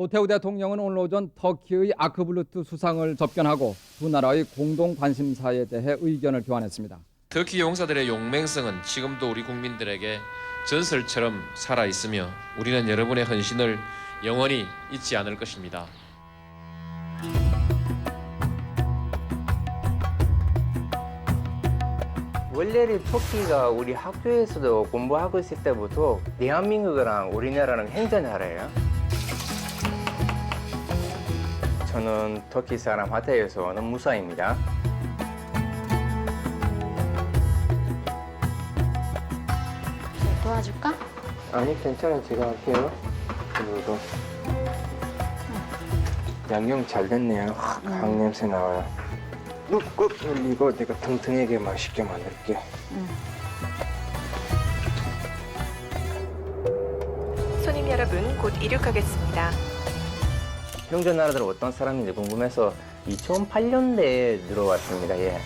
노태우 대통령은 오늘 오전 터키의 아크블루트 수상을 접견하고 두 나라의 공동 관심사에 대해 의견을 교환했습니다. 터키 용사들의 용맹성은 지금도 우리 국민들에게 전설처럼 살아있으며 우리는 여러분의 헌신을 영원히 잊지 않을 것입니다. 원래는 터키가 우리 학교에서도 공부하고 있을 때부터 대한민국이랑 우리나라랑 행전하래요. 저는 터키 사람 하태에서 오는 무사입니다. 도와줄까? 아니 괜찮아, 제가 할게요. 그리고 양념 잘 됐네요. 강 냄새 나와요. 꾹꾹 올리고 내가 탱탱하게 맛있게 만들게. 손님 여러분, 곧 이륙하겠습니다. 형제 나라들 어떤 사람인지 궁금해서 2008년대에 들어왔습니다. 예.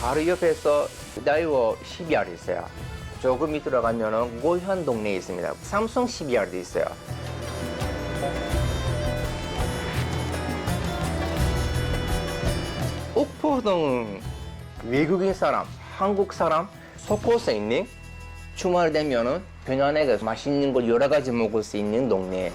바로 옆에서 다이워 12R 있어요. 조금 밑으로 가면은 고현 동네에 있습니다. 삼성 12R도 있어요. 옥포동 외국인 사람, 한국 사람 속곳에 있는 주말 되면은 편안하게 맛있는 걸 여러 가지 먹을 수 있는 동네예요.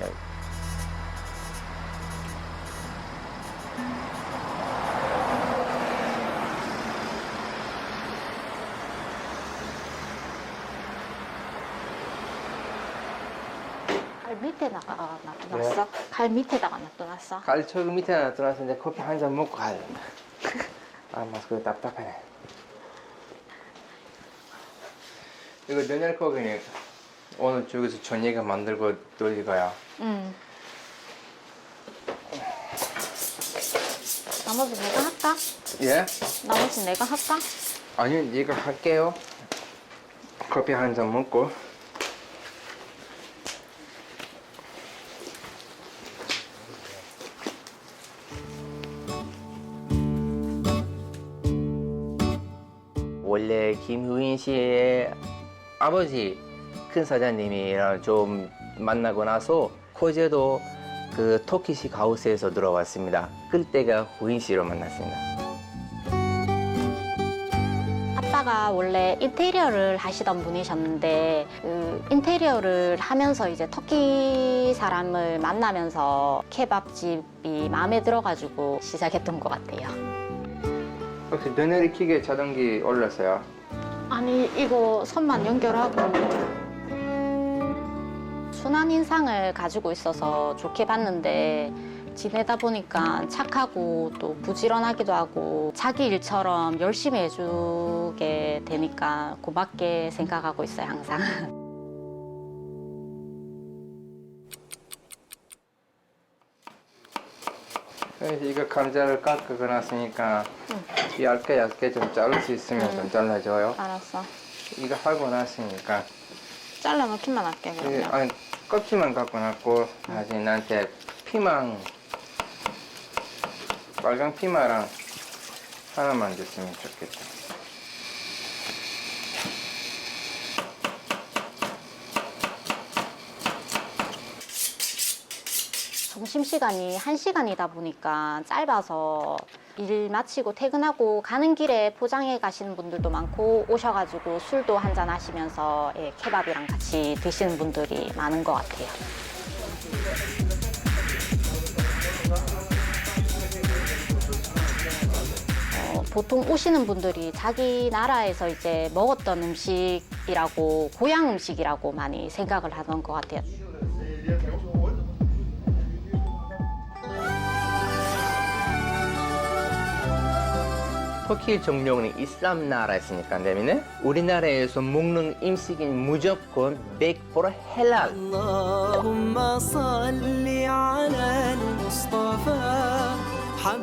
칼 밑에다가 놔둬놨어? 네. 칼 밑에다가 놔둬놨어? 갈초그 밑에 놔둬놨는데 커피 한 잔 먹고 가야 된다. 아, 마스크 답답하네. 이거 내년코기니 오늘 저기서 저녁에 만들고 돌릴 거야. 응. 나머지 내가 할까? 예? 나머지 내가 할까? 아니, 네가 할게요. 커피 한 잔 먹고. 원래 김후인 씨의 아버지 큰 사장님이랑 좀 만나고 나서 코제도 그 터키식 하우스에서 들어왔습니다. 그때가 후인 씨를 만났습니다. 아빠가 원래 인테리어를 하시던 분이셨는데 그 인테리어를 하면서 이제 터키 사람을 만나면서 케밥집이 마음에 들어가지고 시작했던 것 같아요. 혹시 너네리 기계 자동기 올렸어요? 아니 이거 선만 연결하고 순한 인상을 가지고 있어서 좋게 봤는데 지내다 보니까 착하고 또 부지런하기도 하고 자기 일처럼 열심히 해주게 되니까 고맙게 생각하고 있어요 항상. 그래서 이거 감자를 깎고 났으니까 얇게 좀 자를 수 있으면 좀 잘라줘요. 알았어. 이거 하고 났으니까 잘라놓기만 할게 이게 그러면. 아니 껍질만 갖고 났고 나중에 나한테 피망 빨간 피마랑 하나만 줬으면 좋겠다. 점심시간이 1시간이다 보니까 짧아서 일 마치고 퇴근하고 가는 길에 포장해 가시는 분들도 많고 오셔가지고 술도 한잔 하시면서 예, 케밥이랑 같이 드시는 분들이 많은 것 같아요. 보통 오시는 분들이 자기 나라에서 이제 먹었던 음식이라고 고향 음식이라고 많이 생각을 하는 것 같아요. 터키 정령은 이슬람 나라였으니까 때문에 우리나라에서 먹는 음식이 무조건 100% 헬랄.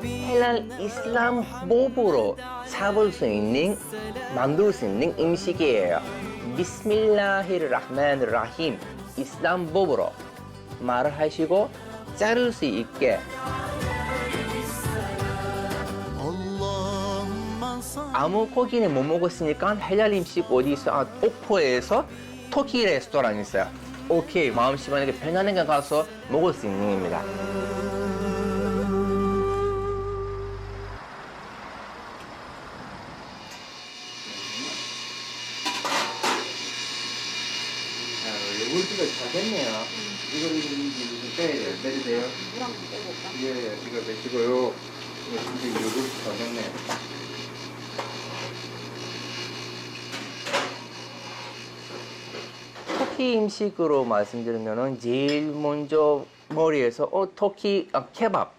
헬랄 이슬람 법으로 잡을 수 있는, 만들 수 있는 음식이에요. 비스밀라히르라흐만르라힘 이슬람 법으로 말을 하시고 자를 수 있게. 아무 고기는 못 먹었으니까 헬랄 음식 어디 있어? 옥포에서 터키 레스토랑이 있어요. 오케이, 마음 심하게 편안하게 가서 먹을 수 있는 겁니다. 물기가 잘 됐네요. 이거를 좀 빼야 돼요. 빼도 돼요? 물한 번 빼볼까? 예, 이거 빼시고요. 이거 진짜 요구르트 잘 됐네. 터키 음식으로 말씀드리면은 제일 먼저 머리에서 터키 케밥.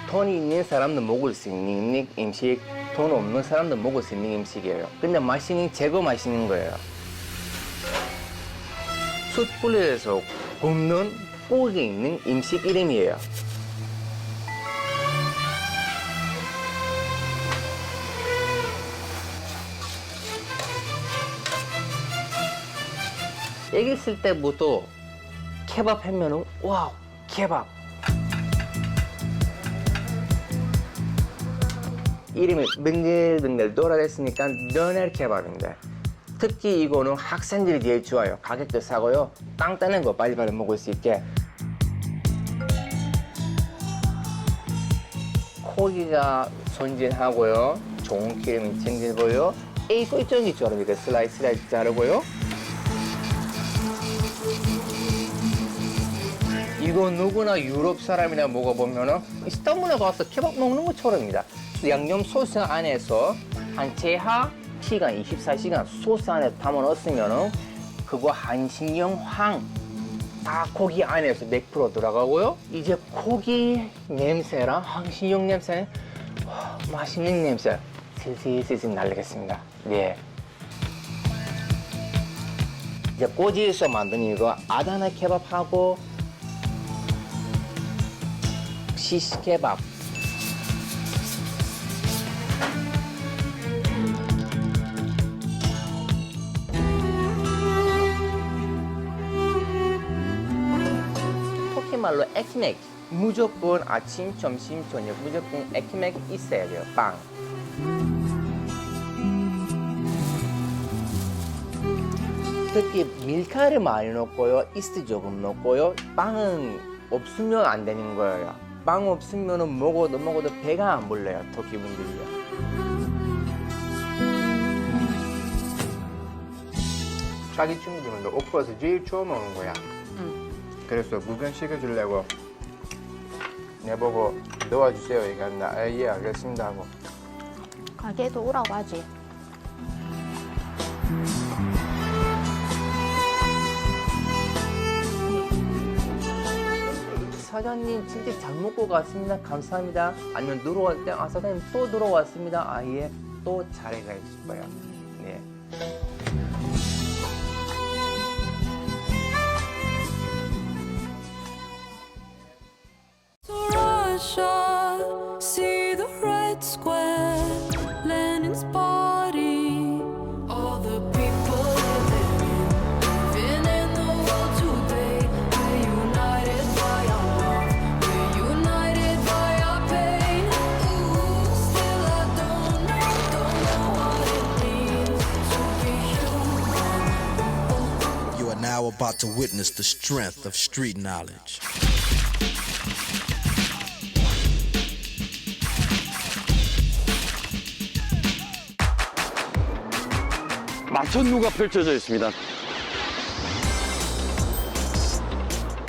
돈이 있는 사람도 먹을 수 있는 음식, 돈 없는 사람도 먹을 수 있는 음식이에요. 근데 맛있는 제거 맛있는 거예요. 숯불에서 굽는 고기 있는 음식 이름이에요. 애기 있을 때부터 케밥 하면은 와우, 케밥. 이름이 뱅글뱅글 돌아댔으니까 너넬 케밥인데, 특히 이거는 학생들이 제일 좋아요. 가격도 싸고요. 땅 따는 거 빨리빨리 먹을 수 있게. 고기가 손질하고요. 좋은 기름이 챙기고요. A4 일정기처럼 이렇게 슬라이스 자르고요. 이거 누구나 유럽 사람이나 먹어보면은 이스탄불에 가서 케밥 먹는 것처럼입니다. 양념 소스 안에서 한 제하 시간 24시간 소스 안에 담아 넣었으면은 그거 한신형 황 다 고기 안에서 100% 들어가고요. 이제 고기 냄새랑 한신형 냄새, 맛있는 냄새 슬슬 날리겠습니다. 네. 이제 꼬지에서 만든 이거 아다나 케밥하고 시시 케밥. 터키 말로 에키맥. 무조건 아침, 점심, 저녁 무조건 에키맥 있어야 돼요. 빵. 특히 밀가루 많이 넣고요. 이스트 조금 넣고요. 빵은 없으면 안 되는 거예요. 빵 없으면 먹어도 배가 안 불러요. 터키 분들이요. 자기 친구들도 옥포에서 제일 처음 오는 거야. 그래서 구경시켜주려고 내보고 도와주세요. 이랬나? 예, 알겠습니다 하고. 가게도 오라고 하지. 사장님 진짜 잘 먹고 갔습니다. 감사합니다. 아니면 들어올 때 사장님 또 들어왔습니다. 예, 또 잘해가 싶어요. 네. Russia, see the red square, Lenin's body, all the people living in the world today. We're united by our love, we're united by our pain. Still I don't know what it means to be human. You are now about to witness the strength of street knowledge. 마천루가 펼쳐져 있습니다.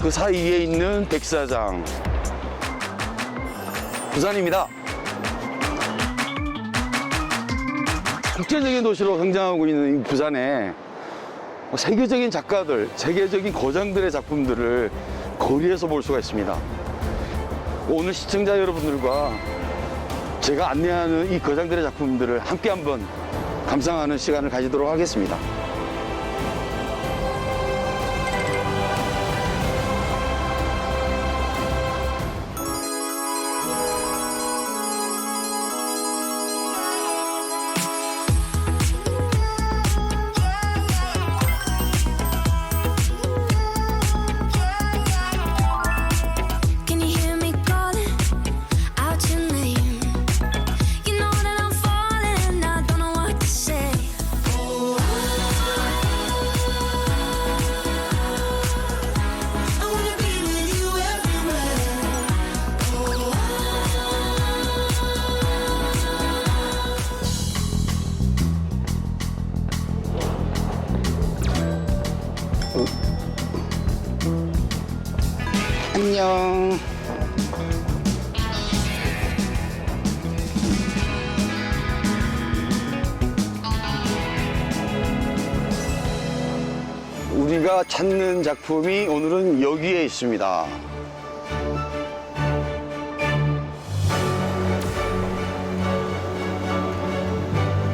그 사이에 있는 백사장, 부산입니다. 국제적인 도시로 성장하고 있는 이 부산에 세계적인 작가들, 세계적인 거장들의 작품들을 거리에서 볼 수가 있습니다. 오늘 시청자 여러분들과 제가 안내하는 이 거장들의 작품들을 함께 한번 감상하는 시간을 가지도록 하겠습니다. Can you hear me calling? 안녕. 우리가 찾는 작품이 오늘은 여기에 있습니다.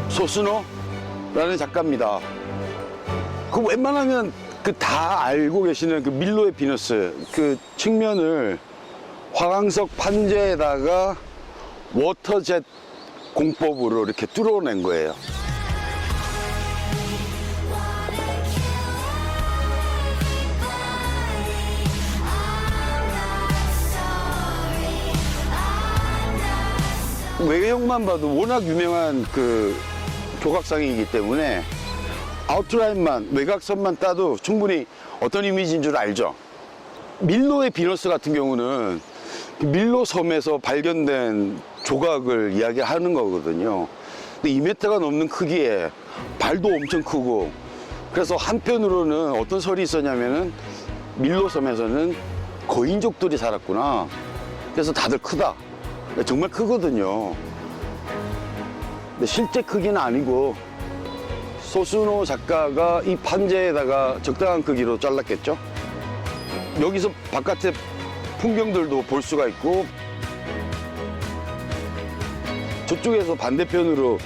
소스노라는 작가입니다. 그 웬만하면 그 다 알고 계시는 그 밀로의 비너스 그 측면을 화강석 판재에다가 워터젯 공법으로 이렇게 뚫어낸 거예요. 외형만 봐도 워낙 유명한 그 조각상이기 때문에 아웃라인만, 외곽선만 따도 충분히 어떤 이미지인 줄 알죠. 밀로의 비너스 같은 경우는 밀로 섬에서 발견된 조각을 이야기하는 거거든요. 근데 2m가 넘는 크기에 발도 엄청 크고, 그래서 한편으로는 어떤 설이 있었냐면은 밀로 섬에서는 거인족들이 살았구나. 그래서 다들 크다. 정말 크거든요. 근데 실제 크기는 아니고 소스노 작가가 이 판재에다가 적당한 크기로 잘랐겠죠. 여기서 바깥의 풍경들도 볼 수가 있고, 저쪽에서 반대편으로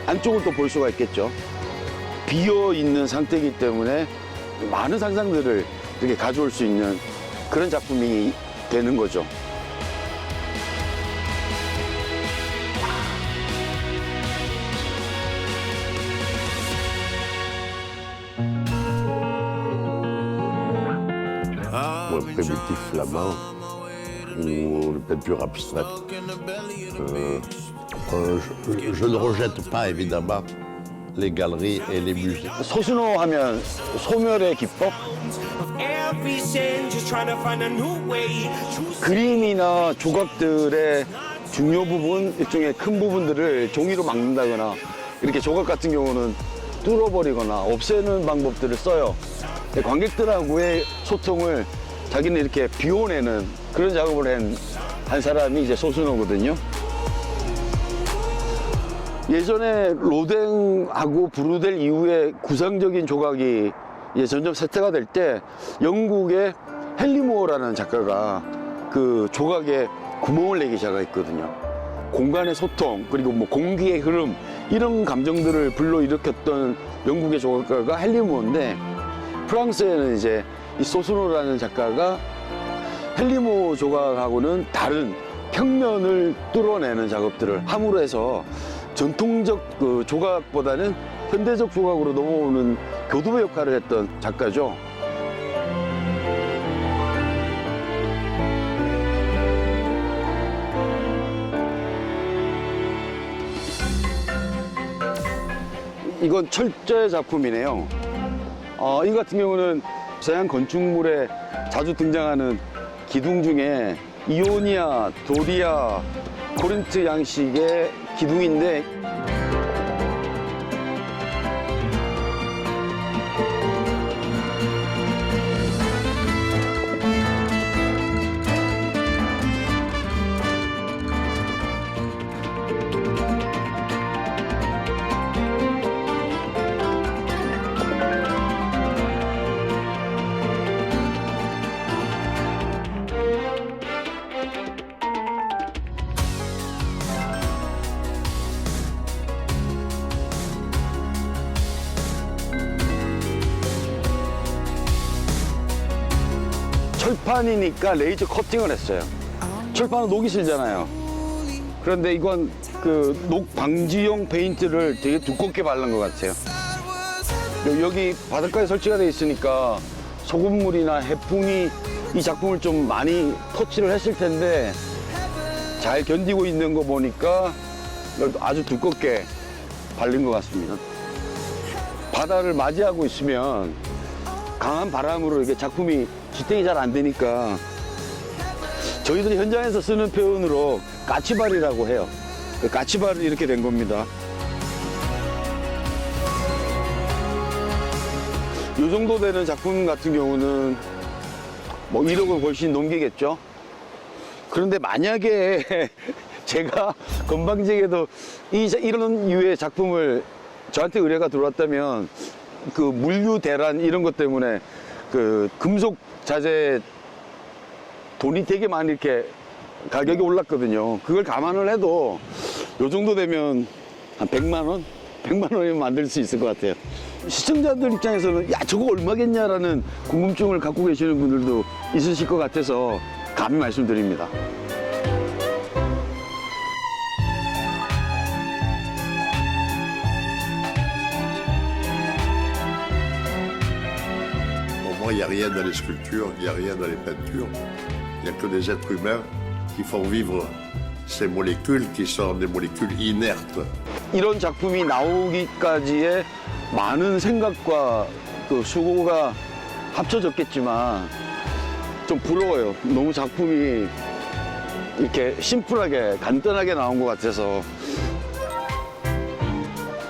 안쪽을 또 볼 수가 있겠죠. 비어 있는 상태이기 때문에 많은 상상들을 이렇게 가져올 수 있는 그런 작품이 되는 거죠. ou un primitif flamand, ou une peinture abstraite. Je ne rejette pas évidemment les galeries et les musées. 소스노 하면 소멸의 기법? 그림이나 조각들의 중요 부분, 일종의 큰 부분들을 종이로 막는다거나 이렇게 조각 같은 경우는 뚫어버리거나 없애는 방법들을 써요. 관객들하고의 소통을 자기는 이렇게 비워내는 그런 작업을 한 사람이 이제 소스노거든요. 예전에 로댕하고 브루델 이후에 구상적인 조각이 이제 점점 쇠퇴가 될 때 영국의 헨리 무어라는 작가가 그 조각에 구멍을 내기 시작했거든요. 공간의 소통, 그리고 뭐 공기의 흐름, 이런 감정들을 불러일으켰던 영국의 조각가가 헨리 무어인데, 프랑스에는 이제 이 소스노라는 작가가 헨리 무어 조각하고는 다른 평면을 뚫어내는 작업들을 함으로 해서 전통적 그 조각보다는 현대적 조각으로 넘어오는 교두보 역할을 했던 작가죠. 이건 철제 작품이네요. 이 같은 경우는 서양 건축물에 자주 등장하는 기둥 중에 이오니아, 도리아, 코린트 양식의 기둥인데, 철판이니까 레이저 커팅을 했어요. 철판은 녹이 슬잖아요. 그런데 이건 그 녹 방지용 페인트를 되게 두껍게 바른 것 같아요. 여기 바닷가에 설치가 돼 있으니까 소금물이나 해풍이 이 작품을 좀 많이 터치를 했을 텐데 잘 견디고 있는 거 보니까 아주 두껍게 바른 것 같습니다. 바다를 맞이하고 있으면 강한 바람으로 이게 작품이 지탱이 잘 안 되니까 저희들이 현장에서 쓰는 표현으로 까치발이라고 해요. 그 까치발이 이렇게 된 겁니다. 이 정도 되는 작품 같은 경우는 뭐 1억을 훨씬 넘기겠죠. 그런데 만약에 제가 건방지게도 이런 유의 작품을 저한테 의뢰가 들어왔다면 그 물류 대란 이런 것 때문에 그 금속 자재 돈이 되게 많이 이렇게 가격이 올랐거든요. 그걸 감안을 해도 요 정도 되면 한 100만 원? 100만 원이면 만들 수 있을 것 같아요. 시청자들 입장에서는 야 저거 얼마겠냐라는 궁금증을 갖고 계시는 분들도 있으실 것 같아서 감히 말씀드립니다. Pour moi, il n'y a rien dans les sculptures, il n'y a rien dans les peintures. Il n'y a que des êtres humains qui font vivre ces molécules qui sont des molécules inertes. 이런 작품이 나오기까지의 많은 생각과 그 수고가 합쳐졌겠지만 좀 부러워요. 너무 작품이 이렇게 심플하게 간단하게 나온 것 같아서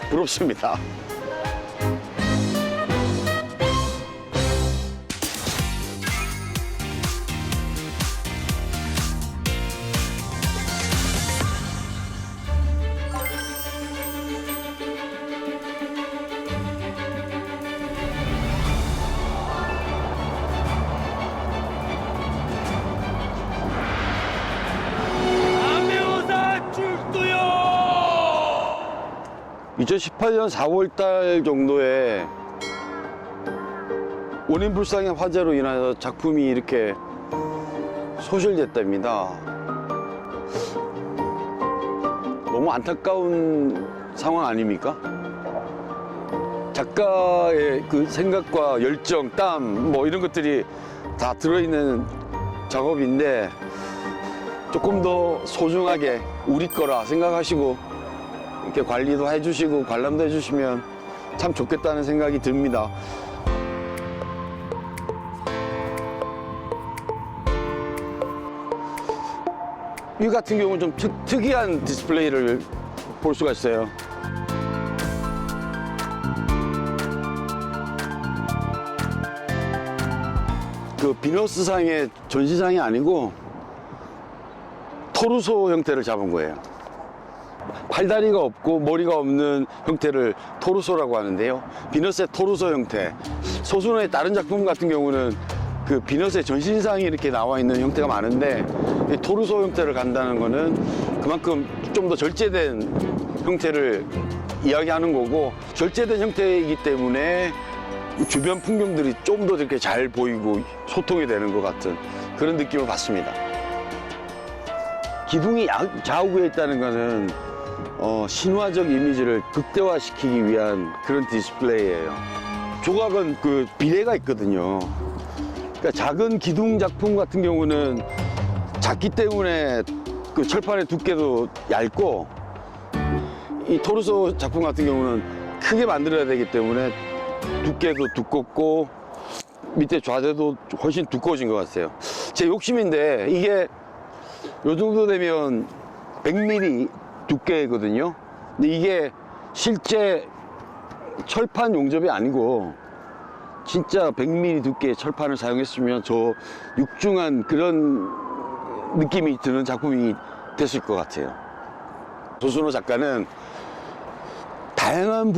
부럽습니다. 출두요! 2018년 4월달 정도에 원인 불상의 화재로 인하여 작품이 이렇게 소실됐답니다. 너무 안타까운 상황 아닙니까? 작가의 그 생각과 열정, 땀, 뭐 이런 것들이 다 들어있는 작업인데 조금 더 소중하게 우리 거라 생각하시고 이렇게 관리도 해주시고 관람도 해주시면 참 좋겠다는 생각이 듭니다. 이 같은 경우는 좀 특이한 디스플레이를 볼 수가 있어요. 그 비너스상의 전시장이 아니고 토르소 형태를 잡은 거예요. 팔다리가 없고 머리가 없는 형태를 토르소라고 하는데요. 비너스의 토르소 형태. 소순의 다른 작품 같은 경우는 그 비너스의 전신상이 이렇게 나와 있는 형태가 많은데 이 토르소 형태를 간다는 거는 그만큼 좀 더 절제된 형태를 이야기하는 거고, 절제된 형태이기 때문에 주변 풍경들이 좀 더 이렇게 잘 보이고 소통이 되는 것 같은 그런 느낌을 받습니다. 기둥이 좌우에 있다는 것은 신화적 이미지를 극대화시키기 위한 그런 디스플레이예요. 조각은 그 비례가 있거든요. 그러니까 작은 기둥 작품 같은 경우는 작기 때문에 그 철판의 두께도 얇고, 이 토르소 작품 같은 경우는 크게 만들어야 되기 때문에 두께도 두껍고 밑에 좌대도 훨씬 두꺼워진 것 같아요. 제 욕심인데 이게 요 정도 되면 100mm 두께거든요. 근데 이게 실제 철판 용접이 아니고 진짜 100mm 두께의 철판을 사용했으면 저 육중한 그런 느낌이 드는 작품이 됐을 것 같아요. 조순호 작가는 다양한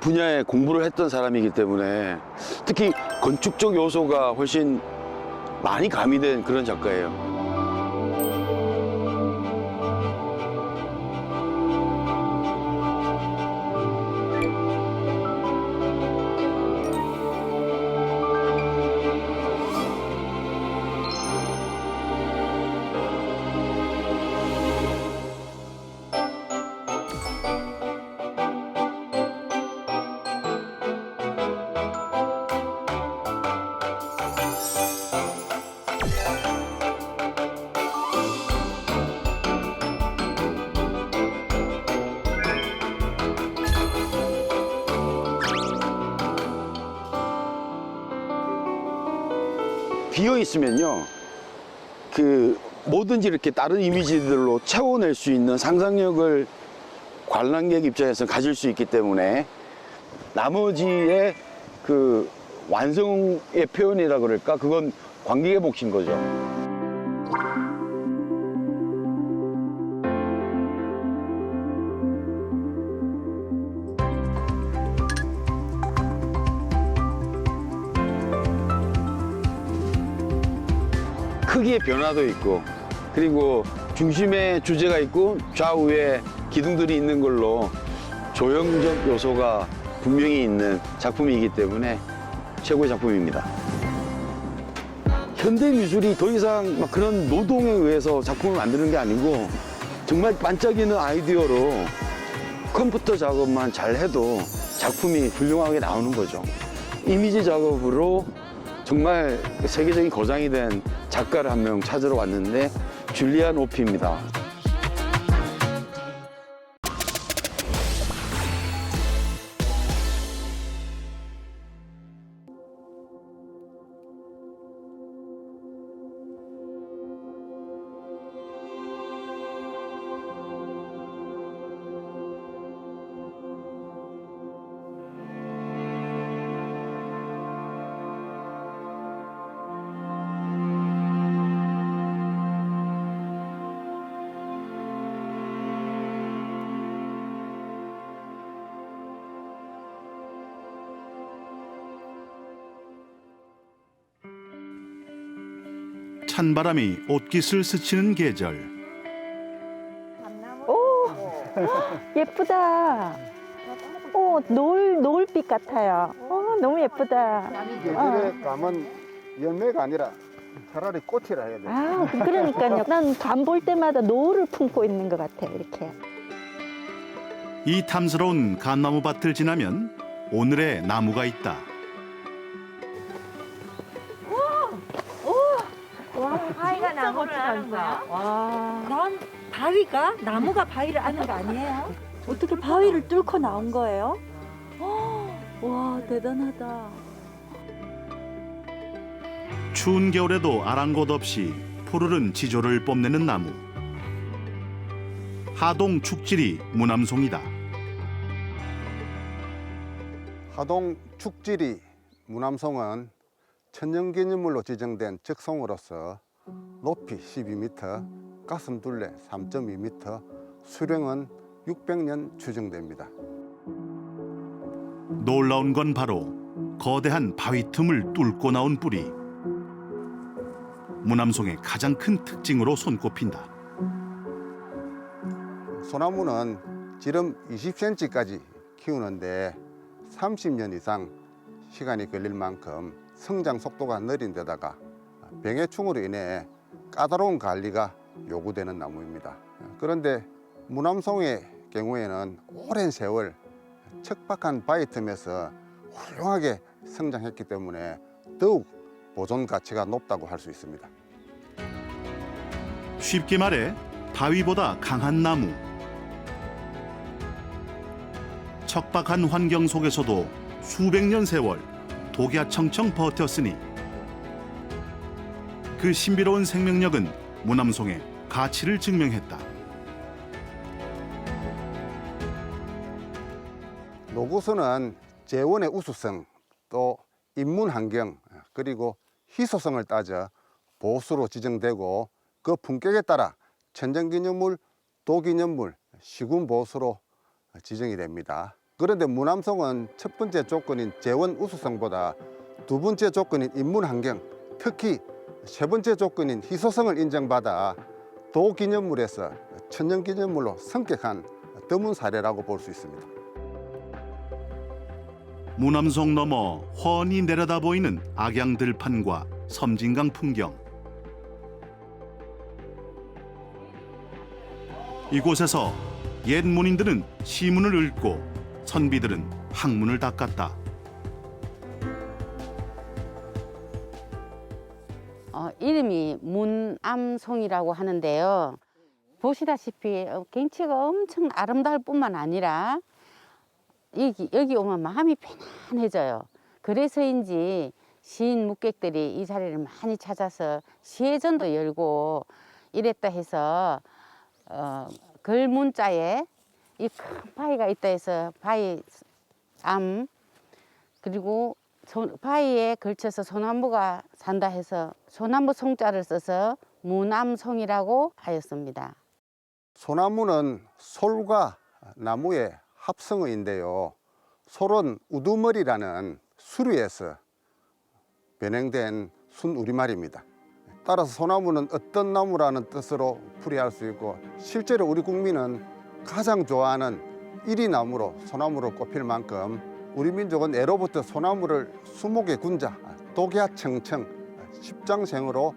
분야에 공부를 했던 사람이기 때문에 특히 건축적 요소가 훨씬 많이 가미된 그런 작가예요. 비어 있으면요, 그 뭐든지 이렇게 다른 이미지들로 채워낼 수 있는 상상력을 관람객 입장에서 가질 수 있기 때문에 나머지의 그 완성의 표현이라 그럴까, 그건 관객의 몫인 거죠. 크기의 변화도 있고, 그리고 중심에 주제가 있고 좌우에 기둥들이 있는 걸로 조형적 요소가 분명히 있는 작품이기 때문에 최고의 작품입니다. 현대 미술이 더 이상 막 그런 노동에 의해서 작품을 만드는 게 아니고 정말 반짝이는 아이디어로 컴퓨터 작업만 잘 해도 작품이 훌륭하게 나오는 거죠. 이미지 작업으로 정말 세계적인 거장이 된 작가를 한 명 찾으러 왔는데 줄리안 오피입니다. 찬바람이 옷깃을 스치는 계절. 오, 예쁘다. 노을빛 같아요. 너무 예쁘다. 계절에 가면 열매가 아니라 차라리 꽃이라 해야 돼. 아, 그러니까요. 난 감 볼 때마다 노을을 품고 있는 것 같아, 이렇게. 이 탐스러운 감나무 밭을 지나면 오늘의 나무가 있다. 와, 바위가 나무를 아는 거야? 와, 난 바위가 나무가 바위를 아는 거 아니에요? 어떻게 바위를 뚫고 나온 거예요? 와, 대단하다. 추운 겨울에도 아랑곳 없이 푸르른 지조를 뽐내는 나무. 하동 축지리 무남송이다. 하동 축지리 무남송은 천연기념물로 지정된 적송으로서 높이 12m, 가슴 둘레 3.2m, 수령은 600년 추정됩니다. 놀라운 건 바로 거대한 바위 틈을 뚫고 나온 뿌리. 무남송의 가장 큰 특징으로 손꼽힌다. 소나무는 지름 20cm까지 키우는데 30년 이상 시간이 걸릴 만큼 성장 속도가 느린 데다가 병해충으로 인해 까다로운 관리가 요구되는 나무입니다. 그런데 무남송의 경우에는 오랜 세월 척박한 바위 틈에서 훌륭하게 성장했기 때문에 더욱 보존 가치가 높다고 할 수 있습니다. 쉽게 말해 바위보다 강한 나무. 척박한 환경 속에서도 수백 년 세월 독야청청 버텼으니 그 신비로운 생명력은 무남송의 가치를 증명했다. 노구수는 재원의 우수성, 또 인문 환경, 그리고 희소성을 따져 보수로 지정되고 그 품격에 따라 천연기념물, 도기념물, 시군보수로 지정이 됩니다. 그런데 무남송은 첫 번째 조건인 재원 우수성보다 두 번째 조건인 인문 환경, 특히 세 번째 조건인 희소성을 인정받아 도기념물에서 천연기념물로 성격한 드문 사례라고 볼 수 있습니다. 무남송 너머 훤히 내려다 보이는 악양 들판과 섬진강 풍경. 이곳에서 옛 문인들은 시문을 읽고 선비들은 학문을 닦았다. 이름이 문암송이라고 하는데요. 보시다시피 경치가 엄청 아름다울 뿐만 아니라 여기 오면 마음이 편안해져요. 그래서인지 시인 묵객들이 이 자리를 많이 찾아서 시해전도 열고 이랬다 해서 글 문자에 이 큰 바위가 있다 해서 바위암, 그리고 바위에 걸쳐서 소나무가 산다 해서 소나무 송자를 써서 무남송이라고 하였습니다. 소나무는 솔과 나무의 합성어인데요. 솔은 우두머리라는 수류에서 변형된 순우리말입니다. 따라서 소나무는 어떤 나무라는 뜻으로 풀이할 수 있고 실제로 우리 국민은 가장 좋아하는 1위 나무로 소나무를 꼽힐 만큼 우리 민족은 예로부터 소나무를 수목의 군자, 독야청청, 십장생으로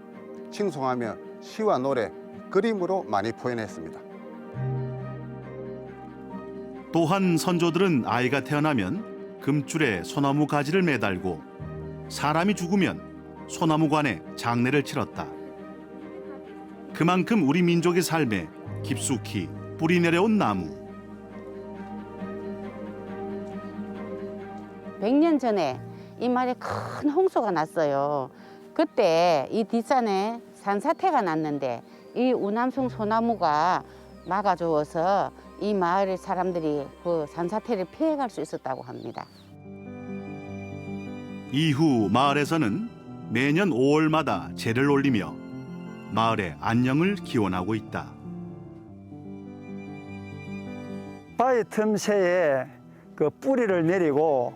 칭송하며 시와 노래, 그림으로 많이 표현했습니다. 또한 선조들은 아이가 태어나면 금줄에 소나무 가지를 매달고 사람이 죽으면 소나무관에 장례를 치렀다. 그만큼 우리 민족의 삶에 깊숙이 뿌리 내려온 나무. 100년 전에 이 마을에 큰 홍수가 났어요. 그때 이 뒷산에 산사태가 났는데 이 우남송 소나무가 막아주어서 이 마을의 사람들이 그 산사태를 피해갈 수 있었다고 합니다. 이후 마을에서는 매년 5월마다 제를 올리며 마을의 안녕을 기원하고 있다. 바위 틈새에 그 뿌리를 내리고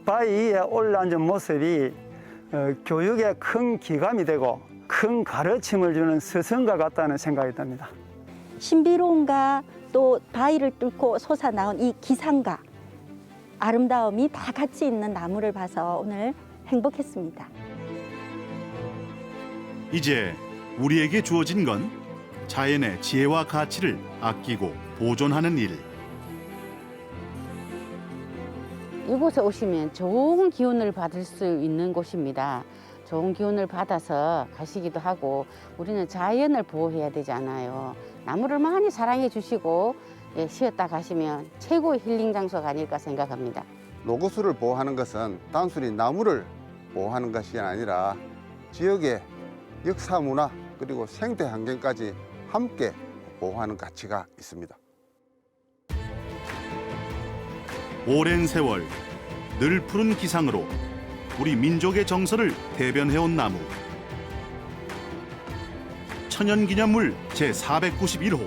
바위 위에 올라앉은 모습이 교육에 큰 기감이 되고 큰 가르침을 주는 스승과 같다는 생각이 듭니다. 신비로움과 또 바위를 뚫고 솟아나온 이 기상과 아름다움이 다 같이 있는 나무를 봐서 오늘 행복했습니다. 이제 우리에게 주어진 건 자연의 지혜와 가치를 아끼고 보존하는 일. 이곳에 오시면 좋은 기운을 받을 수 있는 곳입니다. 좋은 기운을 받아서 가시기도 하고 우리는 자연을 보호해야 되잖아요. 나무를 많이 사랑해 주시고 쉬었다 가시면 최고의 힐링 장소가 아닐까 생각합니다. 노구수를 보호하는 것은 단순히 나무를 보호하는 것이 아니라 지역의 역사 문화 그리고 생태 환경까지 함께 보호하는 가치가 있습니다. 오랜 세월 늘 푸른 기상으로 우리 민족의 정서를 대변해온 나무. 천연기념물 제491호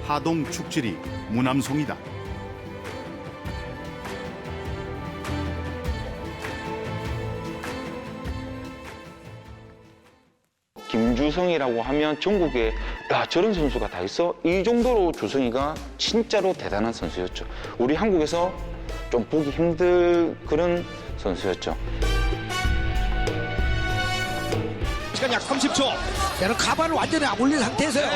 하동 축지리 무남송이다. 김주성이라고 하면 전국에 야 저런 선수가 다 있어? 이 정도로 주성이가 진짜로 대단한 선수였죠. 우리 한국에서 좀 보기 힘들 그런 선수였죠. 시간 약 30초. 얘는 가발을 완전히 올린 상태에서요.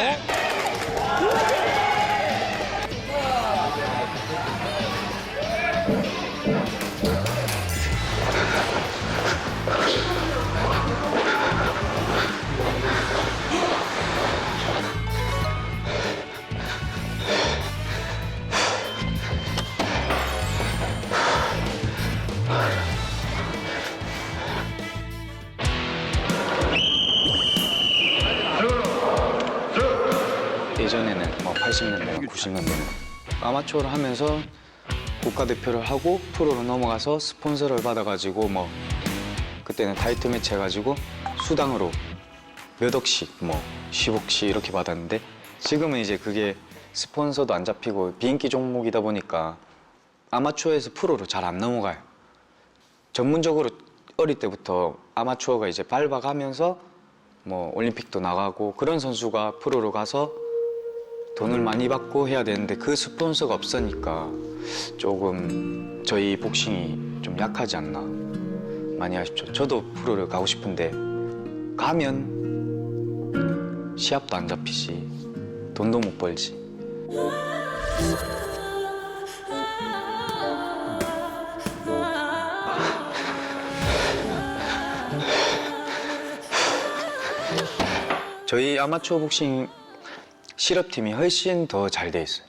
예전에는 뭐 80년대나 90년대는 아마추어를 하면서 국가대표를 하고 프로로 넘어가서 스폰서를 받아가지고 뭐 그때는 타이틀 매치 해가지고 수당으로 몇 억씩 뭐 10억씩 이렇게 받았는데 지금은 이제 그게 스폰서도 안 잡히고 비인기 종목이다 보니까 아마추어에서 프로로 잘 안 넘어가요. 전문적으로 어릴 때부터 아마추어가 이제 밟아가면서 뭐 올림픽도 나가고 그런 선수가 프로로 가서 돈을 많이 받고 해야 되는데 그 스폰서가 없으니까 조금 저희 복싱이 좀 약하지 않나 많이 아쉽죠. 저도 프로를 가고 싶은데 가면 시합도 안 잡히지 돈도 못 벌지. 저희 아마추어 복싱 실업팀이 훨씬 더 잘 돼 있어요.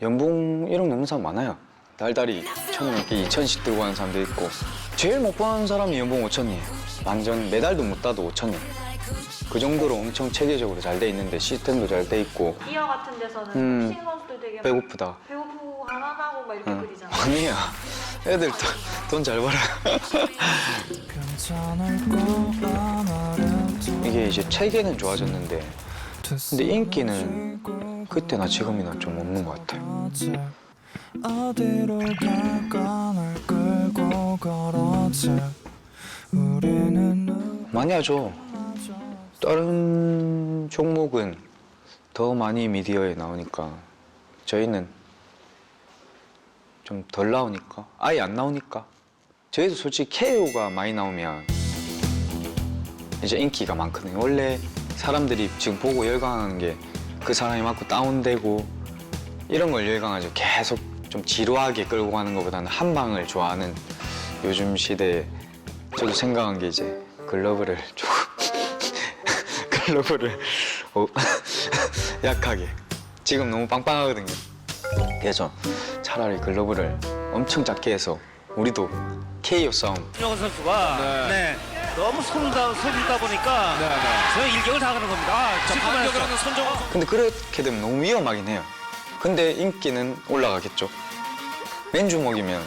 연봉 1억 넘는 사람 많아요. 달달이 1,000원 넘게 2,000씩 들고 가는 사람도 있고 제일 못 버는 사람이 연봉 5,000이에요. 완전 메달도 못 따도 5,000이에요. 그 정도로 엄청 체계적으로 잘 돼 있는데 시스템도 잘 돼 있고 기아 같은 데서는 복싱 선수들 되게 배고프다. 배고프고 가난하고 막 이렇게 그리잖아요. 아니에요. 애들 돈 잘 벌어요. 이게 이제 체계는 좋아졌는데 근데 인기는 그때나 지금이나 좀 없는 것 같아요. 어디로 갈까 날 끌고 걸어져 우리는 많이 하죠. 다른 종목은 더 많이 미디어에 나오니까 저희는 좀 덜 나오니까 아예 안 나오니까 저희도 솔직히 KO가 많이 나오면 이제 인기가 많거든요. 원래 사람들이 지금 보고 열광하는 게 그 사람이 맞고 다운되고 이런 걸 열광하죠. 계속 좀 지루하게 끌고 가는 것보다는 한 방을 좋아하는 요즘 시대에 저도 생각한 게 이제 글러브를 조금 글러브를 약하게 지금 너무 빵빵하거든요. 그래서 차라리 글러브를 엄청 작게 해서 우리도 KO 싸움 신영원 선수가 네. 너무 손다 보니까 저희 일격을 당하는 겁니다. 반격을 하는 손정원 선수. 근데 그렇게 되면 너무 위험하긴 해요. 근데 인기는 올라가겠죠. 맨주먹이면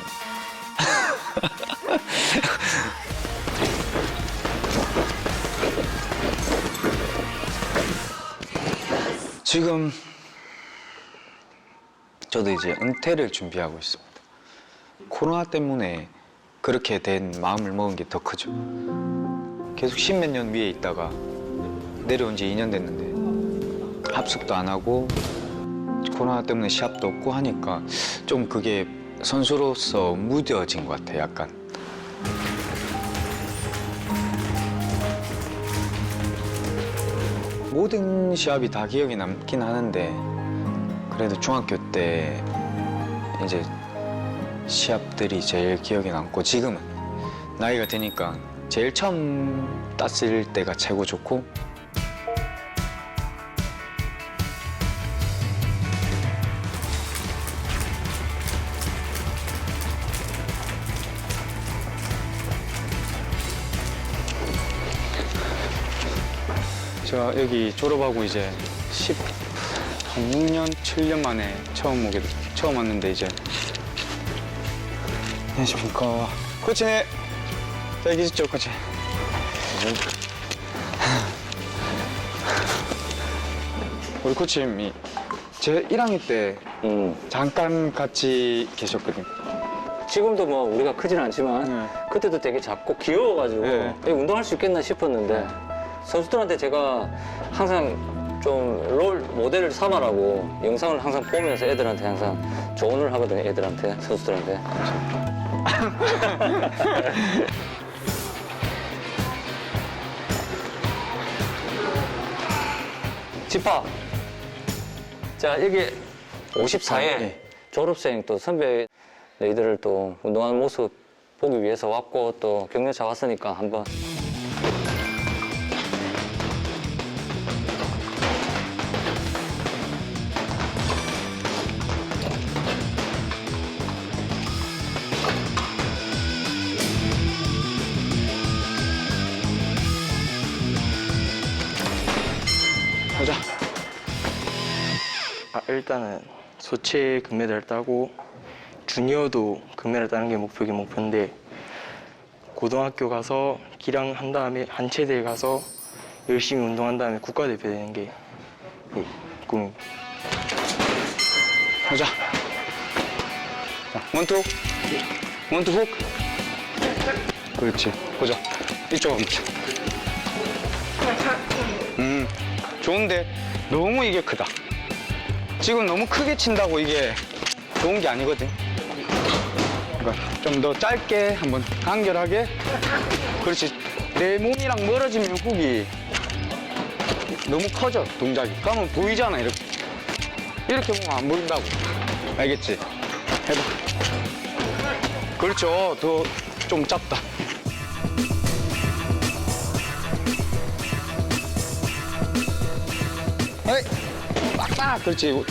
지금 저도 이제 은퇴를 준비하고 있습니다. 코로나 때문에 그렇게 된 마음을 먹은 게 더 크죠. 계속 십몇 년 위에 있다가 내려온 지 2년 됐는데 합숙도 안 하고 코로나 때문에 시합도 없고 하니까 좀 그게 선수로서 무뎌진 것 같아요, 약간. 모든 시합이 다 기억에 남긴 하는데 그래도 중학교 때 이제 시합들이 제일 기억에 남고 지금은 나이가 드니까 제일 처음 땄을 때가 최고 좋고 제가 여기 졸업하고 이제 6년, 7년 만에 처음 왔는데 이제 안녕하십니까. 코치님, 잘 계시죠, 코치? 우리 코치님이 제 1학년 때 잠깐 같이 계셨거든요. 지금도 뭐 우리가 크진 않지만 그때도 되게 작고 귀여워가지고 운동할 수 있겠나 싶었는데 선수들한테 제가 항상 좀 롤 모델을 삼아라고 영상을 항상 보면서 애들한테 항상 조언을 하거든요. 애들한테, 선수들한테. 집합. 자, 여기 54회 졸업생 또 선배 너희들을 또 운동하는 모습 보기 위해서 왔고 또 격려차 왔으니까 한번. 보자. 일단은 소체 금메달 따고 주니어도 금메달 따는 게 목표인데 고등학교 가서 기량 한 다음에 한체대에 가서 열심히 운동한 다음에 국가대표 되는 게 꿈입니다. 보자. 자, 원투. 원투 훅. 그렇지. 보자. 이쪽 한번. 좋은데 너무 이게 크다. 지금 너무 크게 친다고 이게 좋은 게 아니거든. 그러니까 좀 더 짧게 한번 간결하게. 그렇지. 내 몸이랑 멀어지면 훅이 너무 커져, 동작이. 그러면 보이잖아, 이렇게. 이렇게 보면 안 보인다고. 알겠지? 해봐. 그렇죠. 더 좀 작다. 헤이! 빡빡! 그렇지.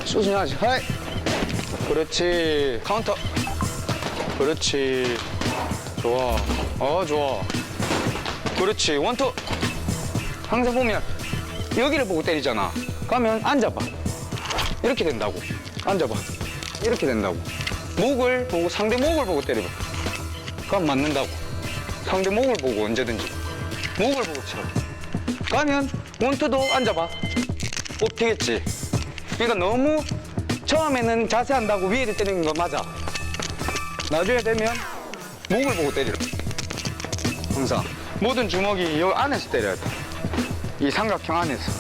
수순하지. 헤이! 그렇지. 카운터. 그렇지. 좋아. 좋아. 그렇지. 원투. 항상 보면 여기를 보고 때리잖아. 그러면 앉아봐. 이렇게 된다고. 앉아봐. 이렇게 된다고. 목을 보고 상대 목을 보고 때려봐. 그럼 맞는다고. 상대 목을 보고 언제든지 목을 보고 쳐. 가면 원투도 앉아봐. 뽑히겠지. 그러니까 너무 처음에는 자세한다고 위에를 때리는 거 맞아. 나중에 되면 목을 보고 때려. 항상 모든 주먹이 여기 안에서 때려야 돼. 이 삼각형 안에서.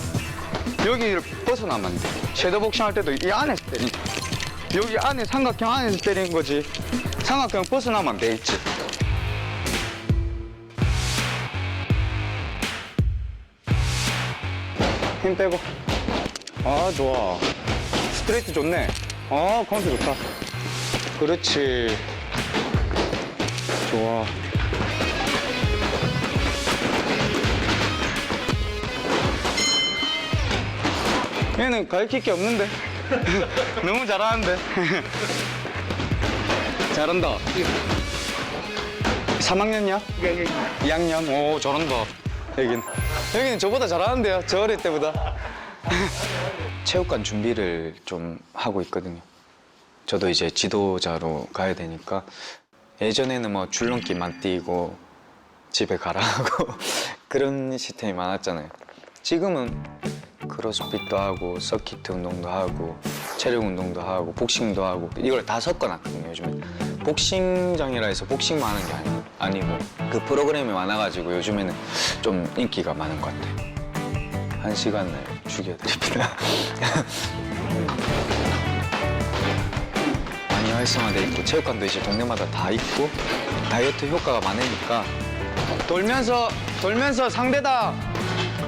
여기를 벗어나면 안 돼. 섀도우 복싱 할 때도 이 안에서 때린다. 여기 안에 삼각형 안에서 때리는 거지. 삼각형 벗어나면 안 돼 있지. 힘 빼고. 아, 좋아. 스트레이트 좋네. 아, 카운트 좋다. 그렇지. 좋아. 얘는 가르칠 게 없는데. 너무 잘하는데. 잘한다. 3학년이야? 2학년. 오, 잘한다. 여기는 저보다 잘하는데요. 저 어릴 때보다. 체육관 준비를 좀 하고 있거든요. 저도 이제 지도자로 가야 되니까 예전에는 뭐 줄넘기만 뛰고 집에 가라 하고 그런 시스템이 많았잖아요. 지금은 크로스핏도 하고 서킷 운동도 하고 체력 운동도 하고 복싱도 하고 이걸 다 섞어놨거든요. 요즘에 복싱장이라 해서 복싱만 하는 게 아니고 그 프로그램이 많아가지고 요즘에는 좀 인기가 많은 것 같아요. 1시간을 죽여드립니다. 많이 활성화돼 있고 체육관도 이제 동네마다 다 있고 다이어트 효과가 많으니까 돌면서 상대다.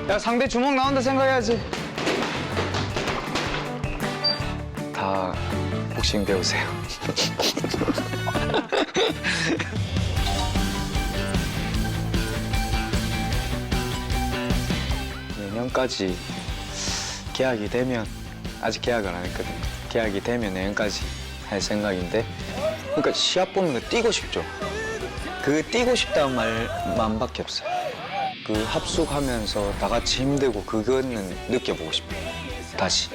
야, 상대 주먹 나온다 생각해야지. 다 복싱 배우세요. 내년까지 계약이 되면, 아직 계약을 안 했거든요. 계약이 되면 내년까지 할 생각인데, 그러니까 시합 보는 거 뛰고 싶죠. 그 뛰고 싶다는 말만밖에 없어요. 그 합숙하면서 다 같이 힘들고 그거는 느껴보고 싶어요. 다시.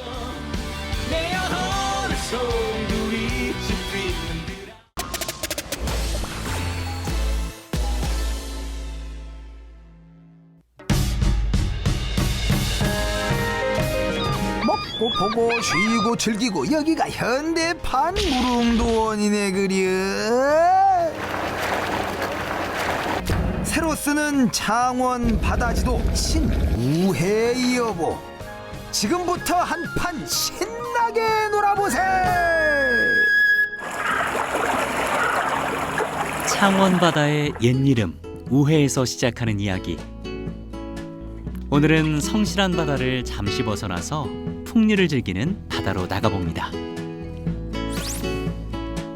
먹고 보고 쉬고 즐기고 여기가 현대판 무릉도원이네 그려. 새로 쓰는 창원 바다지도 신우회 여보, 지금부터 한판 신나게 놀아보세. 창원 바다의 옛 이름 우회에서 시작하는 이야기. 오늘은 성실한 바다를 잠시 벗어나서 풍류를 즐기는 바다로 나가봅니다.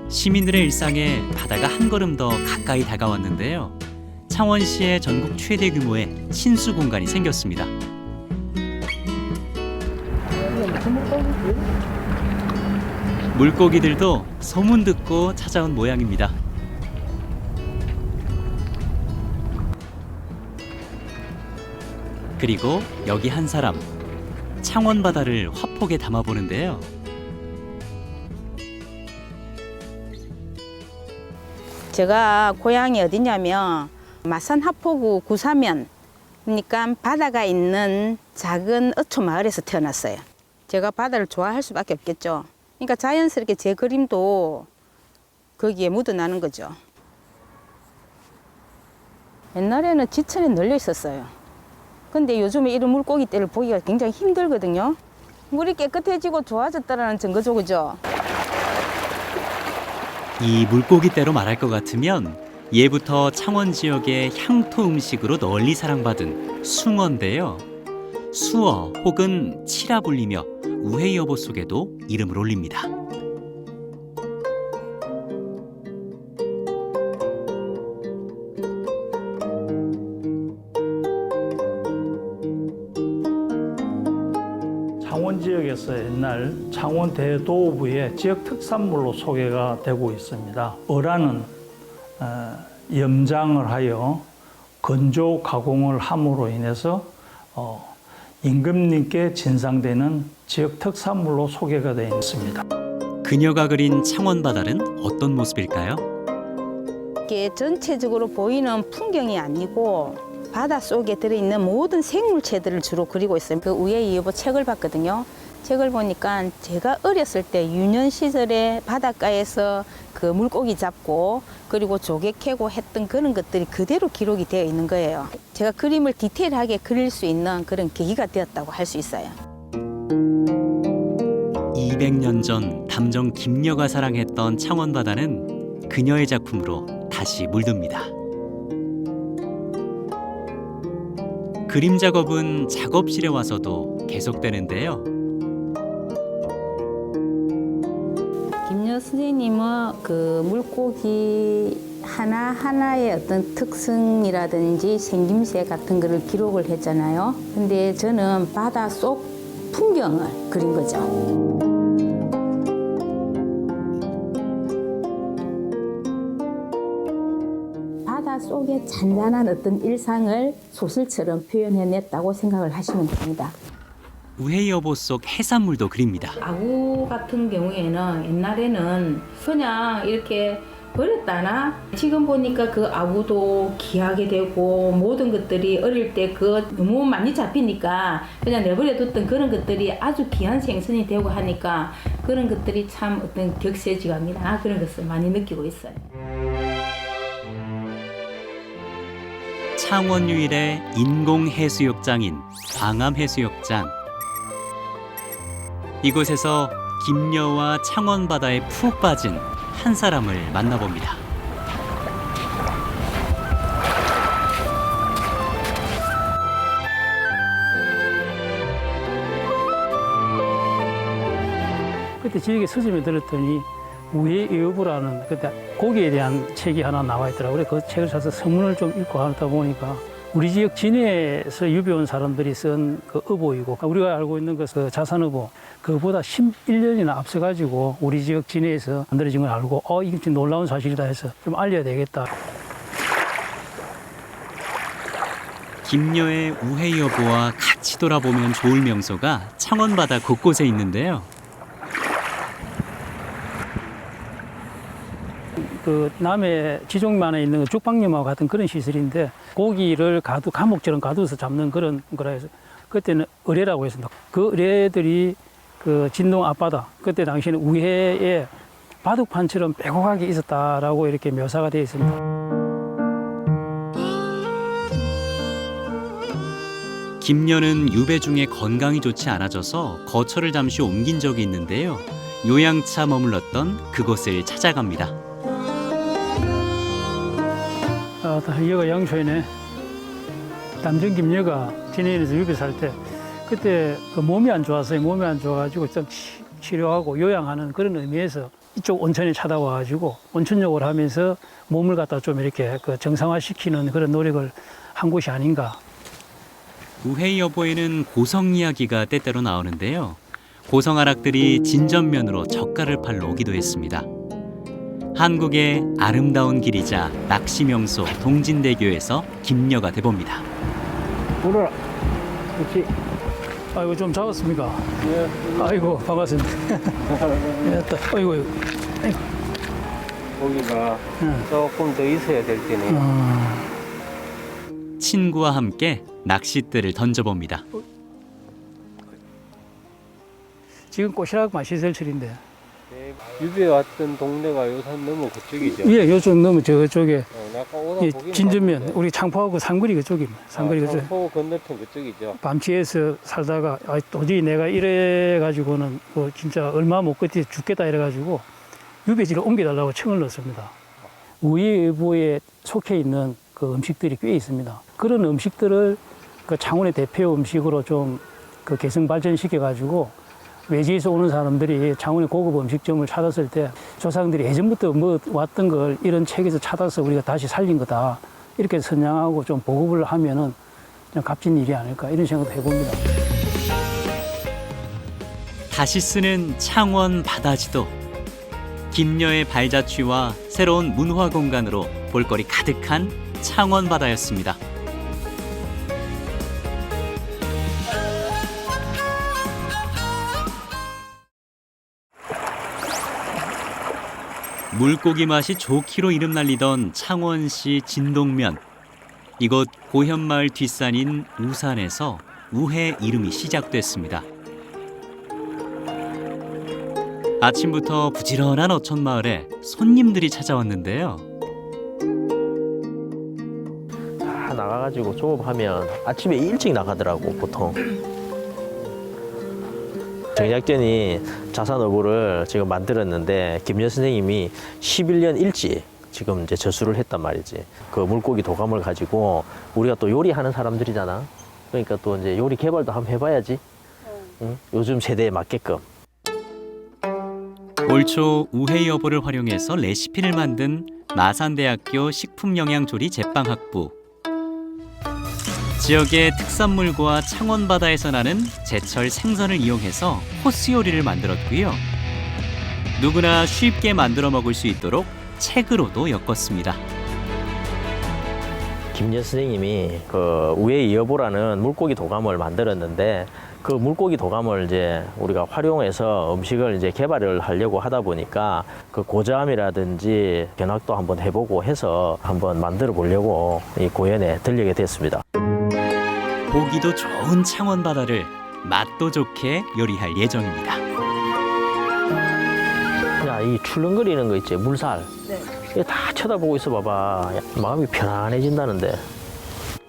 시민들의 일상에 바다가 한 걸음 더 가까이 다가왔는데요. 창원시에 전국 최대 규모의 친수 공간이 생겼습니다. 물고기들도 소문 듣고 찾아온 모양입니다. 그리고 여기 한 사람, 창원 바다를 화폭에 담아보는데요. 제가 고향이 어디냐면 마산 하포구 구사면, 그러니까 바다가 있는 작은 어촌 마을에서 태어났어요. 제가 바다를 좋아할 수밖에 없겠죠. 그러니까 자연스럽게 제 그림도 거기에 묻어나는 거죠. 옛날에는 지천에 널려 있었어요. 근데 요즘에 이런 물고기떼를 보기가 굉장히 힘들거든요. 물이 깨끗해지고 좋아졌다는 증거죠, 그죠? 이 물고기떼로 말할 것 같으면 예부터 창원 지역의 향토 음식으로 널리 사랑받은 숭어인데요. 수어 혹은 치라 불리며 우회 여보 속에도 이름을 올립니다. 창원 지역에서 옛날 창원 대도부의 지역 특산물로 소개가 되고 있습니다. 어라는 염장을 하여 건조 가공을 함으로 인해서 임금님께 진상되는 지역 특산물로 소개가 되어 있습니다. 그녀가 그린 창원바다는 어떤 모습일까요? 이게 전체적으로 보이는 풍경이 아니고 바닷속에 들어있는 모든 생물체들을 주로 그리고 있어요. 그 우예의 여보 책을 봤거든요. 책을 보니까 제가 어렸을 때 유년 시절에 바닷가에서 그 물고기 잡고 그리고 조개 캐고 했던 그런 것들이 그대로 기록이 되어 있는 거예요. 제가 그림을 디테일하게 그릴 수 있는 그런 계기가 되었다고 할 수 있어요. 200년 전 담정 김녀가 사랑했던 창원바다는 그녀의 작품으로 다시 물듭니다. 그림 작업은 작업실에 와서도 계속되는데요. 김여 선생님은 그 물고기 하나하나의 어떤 특성이라든지 생김새 같은 거를 기록을 했잖아요. 근데 저는 바다 속 풍경을 그린 거죠. 바다 속의 잔잔한 어떤 일상을 소설처럼 표현해냈다고 생각을 하시면 됩니다. 우혜의 여보 속 해산물도 그립니다. 아구 같은 경우에는 옛날에는 그냥 이렇게 버렸다나 지금 보니까 그 아구도 귀하게 되고 모든 것들이 어릴 때 그 너무 많이 잡히니까 그냥 내버려 뒀던 그런 것들이 아주 귀한 생선이 되고 하니까 그런 것들이 참 어떤 격세지감이나 그런 것을 많이 느끼고 있어요. 창원 유일의 인공해수욕장인 광암해수욕장. 이곳에서 김녀와 창원바다에 푹 빠진 한 사람을 만나봅니다. 그때 지역에 서점에 들었더니 우혜의 여보라는 그때 고기에 대한 책이 하나 나와 있더라고요. 그 책을 사서 서문을 좀 읽고 하다 보니까 우리 지역 진해에서 유배온 사람들이 쓴 그 어보이고 우리가 알고 있는 그 자산어보 그보다 11년이나 앞서가지고 우리 지역 진해에서 만들어진 걸 알고 이게 좀 놀라운 사실이다 해서 좀 알려야 되겠다. 김녀의 우혜의 여보와 같이 돌아보면 좋을 명소가 창원바다 곳곳에 있는데요. 그 남해 지종만에 있는 죽방염하고 같은 그런 시설인데 고기를 감옥처럼 가두어서 잡는 그런 거라 해서 그때는 의뢰라고 했습니다. 그 의뢰들이 그 진동 앞바다 그때 당시에는 우해에 바둑판처럼 빼곡하게 있었다라고 이렇게 묘사가 되어 있습니다. 김녀는 유배 중에 건강이 좋지 않아져서 거처를 잠시 옮긴 적이 있는데요. 요양차 머물렀던 그곳을 찾아갑니다. 여가 양초이네. 담정 김여가 진해에서 유배 살 때 그때 그 몸이 안 좋았어요. 몸이 안 좋아가지고 좀 치료하고 요양하는 그런 의미에서 이쪽 온천에 찾아와가지고 온천욕을 하면서 몸을 갖다 좀 이렇게 그 정상화시키는 그런 노력을 한 곳이 아닌가. 우혜의 여보에는 고성 이야기가 때때로 나오는데요. 고성아락들이 진전면으로 젓갈을 팔러 오기도 했습니다. 한국의 아름다운 길이자 낚시 명소 동진대교에서 김녀가 돼봅니다. 오너라. 그렇지. 아이고 좀 잡았습니까? 네. 아이고 반갑습니다. 됐다. 아이고. 고기가 조금 더 있어야 될 때네. 친구와 함께 낚싯대를 던져봅니다. 지금 꼬시락 시설철인데. 유배 왔던 동네가 요산 넘어 그쪽이죠? 예, 요쪽 넘어 저쪽에. 예, 진전면 우리 창포하고 상거리 그쪽입니다. 상거리 그쪽. 창포 건너편 그쪽이죠. 밤치에서 살다가 도저히 내가 이래 가지고는 뭐 진짜 얼마 못 버티 죽겠다 이래 가지고 유배지를 옮겨달라고 청을 넣었습니다. 우예보에 속해 있는 그 음식들이 꽤 있습니다. 그런 음식들을 그 창원의 대표 음식으로 좀 그 개성 발전시켜 가지고. 외지에서 오는 사람들이 창원의 고급 음식점을 찾았을 때 조상들이 예전부터 뭐 왔던 걸 이런 책에서 찾아서 우리가 다시 살린 거다. 이렇게 선양하고 좀 보급을 하면은 좀 값진 일이 아닐까 이런 생각도 해봅니다. 다시 쓰는 창원 바다지도. 김녀의 발자취와 새로운 문화 공간으로 볼거리 가득한 창원 바다였습니다. 물고기 맛이 좋기로 이름 날리던 창원시 진동면. 이곳 고현마을 뒷산인 우산에서 우회 이름이 시작됐습니다. 아침부터 부지런한 어촌마을에 손님들이 찾아왔는데요. 다 나가가지고 조업하면 아침에 일찍 나가더라고 보통. 정약전이 자산어부를 지금 만들었는데 김여 선생님이 11년 일찍 지금 이제 저수를 했단 말이지. 그 물고기 도감을 가지고 우리가 또 요리하는 사람들이잖아. 그러니까 또 이제 요리 개발도 한번 해봐야지. 응? 요즘 세대에 맞게끔. 올 초 우회 여보를 활용해서 레시피를 만든 마산대학교 식품영양조리 제빵학부. 지역의 특산물과 창원 바다에서 나는 제철 생선을 이용해서 코스 요리를 만들었고요. 누구나 쉽게 만들어 먹을 수 있도록 책으로도 엮었습니다. 김여 선생님이 그 우회 여보라는 물고기 도감을 만들었는데 그 물고기 도감을 이제 우리가 활용해서 음식을 이제 개발을 하려고 하다 보니까 그 고자함이라든지 견학도 한번 해보고 해서 한번 만들어 보려고 이 고현에 들리게 됐습니다. 보기도 좋은 창원 바다를 맛도 좋게 요리할 예정입니다. 야, 이 출렁거리는 거 있지, 물살. 네. 이거 다 쳐다보고 있어 봐봐. 야, 마음이 편안해진다는데.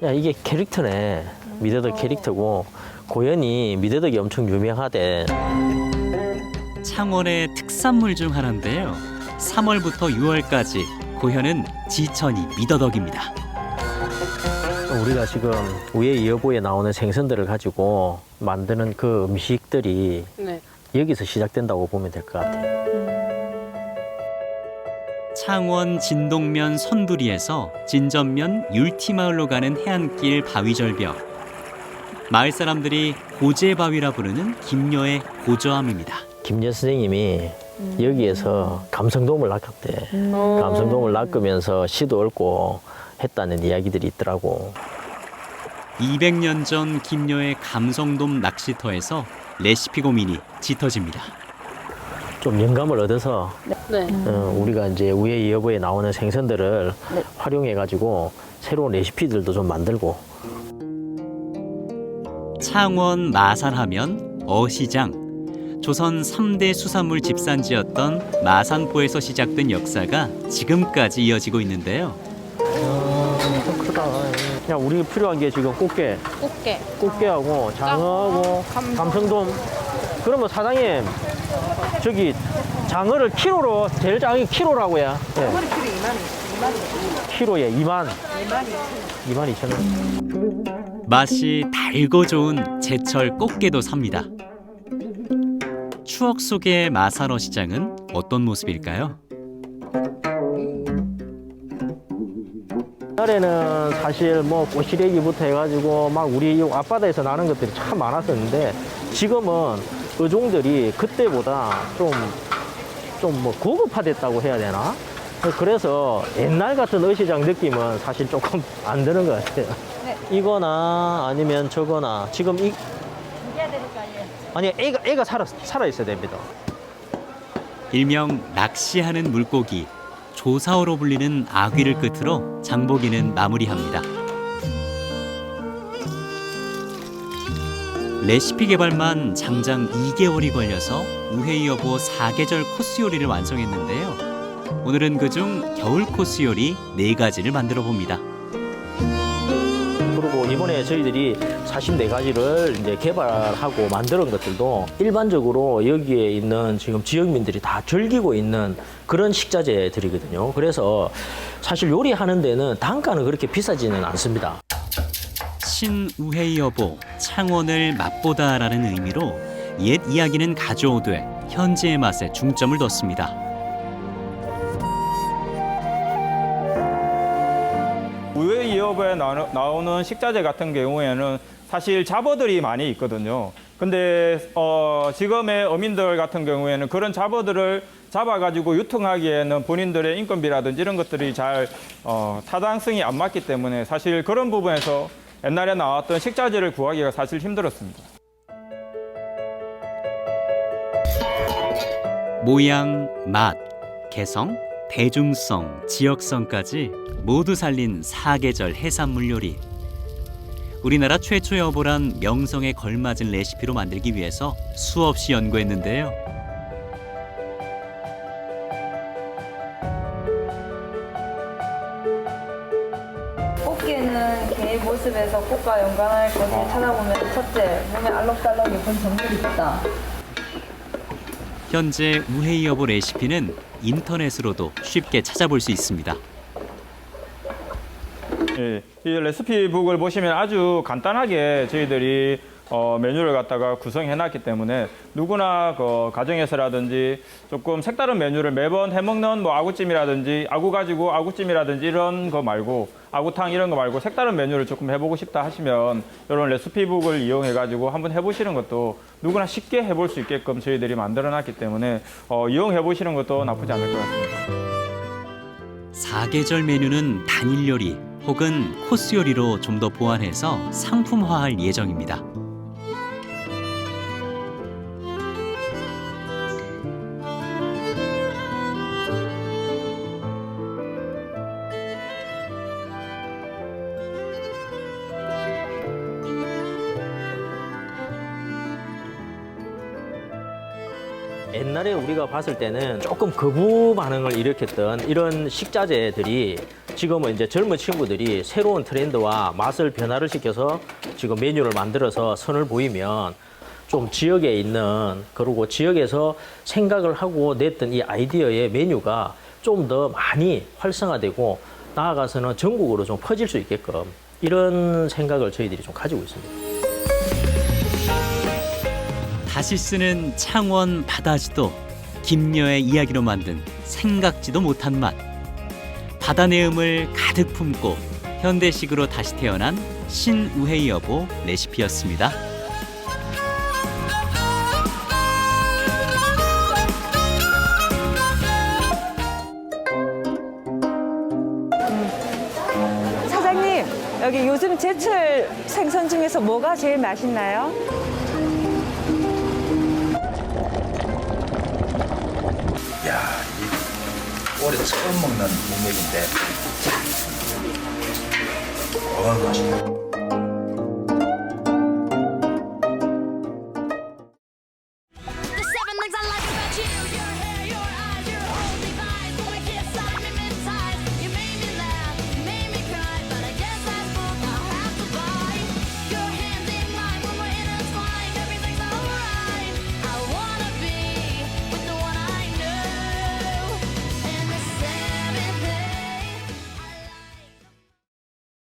야, 이게 캐릭터네. 미더덕 캐릭터고 고현이 미더덕이 엄청 유명하대. 창원의 특산물 중 하나인데요. 3월부터 6월까지 고현은 지천이 미더덕입니다. 우리가 지금 우회 여보에 나오는 생선들을 가지고 만드는 그 음식들이 네. 여기서 시작된다고 보면 될 것 같아. 창원 진동면 선두리에서 진전면 율티마을로 가는 해안길 바위절벽. 마을 사람들이 고제바위라 부르는 김여의 고저암입니다. 김여 선생님이 여기에서 감성돔을 낚았대. 감성돔을 낚으면서 시도 얽고 했다는 이야기들이 있더라고. 200년 전 김여의 감성돔 낚시터에서 레시피 고민이 짙어집니다. 좀 영감을 얻어서 네. 우리가 이제 우회 여보에 나오는 생선들을 활용해가지고 새로운 레시피들도 좀 만들고. 창원 마산하면 어시장. 조선 3대 수산물 집산지였던 마산포에서 시작된 역사가 지금까지 이어지고 있는데요. 좀 크다. 야, 우리 필요한 게 지금 꽃게. 꽃게하고 장어하고 감성돔. 그러면 사장님, 저기 장어를 키로로, 제일 작은 게 키로라고 해요. 네. 키로에 22,000원. 맛이 달고 좋은 제철 꽃게도 삽니다. 추억 속의 마산어 시장은 어떤 모습일까요? 옛날에는 사실 뭐 꼬시래기부터 해가지고 막 우리 앞바다에서 나는 것들이 참 많았었는데 지금은 어종들이 그때보다 좀 뭐 고급화됐다고 해야 되나? 그래서 옛날 같은 어시장 느낌은 사실 조금 안 드는 것 같아요. 네. 이거나 아니면 저거나 지금 아니 애가 살아 있어야 됩니다. 일명 낚시하는 물고기, 조사어로 불리는 아귀를 끝으로 장보기는 마무리합니다. 레시피 개발만 장장 2개월이 걸려서 우회 여보 4계절 코스 요리를 완성했는데요. 오늘은 그중 겨울 코스 요리 4가지를 만들어 봅니다. 그리고 이번에 저희들이 44가지를 이제 개발하고 만드는 것들도 일반적으로 여기에 있는 지금 지역민들이 다 즐기고 있는 그런 식자재들이거든요. 그래서 사실 요리하는 데는 단가는 그렇게 비싸지는 않습니다. 신우회 여보, 창원을 맛보다라는 의미로 옛 이야기는 가져오되 현재의 맛에 중점을 뒀습니다. 우회 이업에 나오는 식자재 같은 경우에는 사실 잡어들이 많이 있거든요. 근데 지금의 어민들 같은 경우에는 그런 잡어들을 잡아가지고 유통하기에는 본인들의 인건비라든지 이런 것들이 잘 타당성이 안 맞기 때문에 사실 그런 부분에서 옛날에 나왔던 식자재를 구하기가 사실 힘들었습니다. 모양, 맛, 개성, 대중성, 지역성까지 모두 살린 사계절 해산물 요리. 우리나라 최초의 어보란 명성에 걸맞은 레시피로 만들기 위해서 수없이 연구했는데요. 꽃게는 개의 모습에서 꽃과 연관할 것을 찾아보면 첫째, 몸에 알록달록 예쁜 점들이 있다. 현재 우회이 여보 레시피는 인터넷으로도 쉽게 찾아볼 수 있습니다. 예, 이 레시피북을 보시면 아주 간단하게 저희들이 메뉴를 갖다가 구성해놨기 때문에 누구나 그 가정에서라든지 조금 색다른 메뉴를 매번 해먹는 뭐 아구찜이라든지 아구 가지고 아구찜이라든지 이런 거 말고 아구탕 이런 거 말고 색다른 메뉴를 조금 해보고 싶다 하시면 이런 레시피북을 이용해가지고 한번 해보시는 것도 누구나 쉽게 해볼 수 있게끔 저희들이 만들어놨기 때문에 이용해보시는 것도 나쁘지 않을 것 같습니다. 사계절 메뉴는 단일 요리 혹은 코스 요리로 좀 더 보완해서 상품화할 예정입니다. 옛날에 우리가 봤을 때는 조금 거부 반응을 일으켰던 이런 식자재들이 지금은 이제 젊은 친구들이 새로운 트렌드와 맛을 변화를 시켜서 지금 메뉴를 만들어서 선을 보이면 좀 지역에 있는 그리고 지역에서 생각을 하고 냈던 이 아이디어의 메뉴가 좀 더 많이 활성화되고 나아가서는 전국으로 좀 퍼질 수 있게끔 이런 생각을 저희들이 좀 가지고 있습니다. 다시 쓰는 창원 바다지도, 김여의 이야기로 만든 생각지도 못한 맛. 바다 내음을 가득 품고 현대식으로 다시 태어난 신우회이 여보 레시피였습니다. 사장님, 여기 요즘 제철 생선 중에서 뭐가 제일 맛있나요? 야, 이 올해 처음 먹는 문맥인데, 맛있다.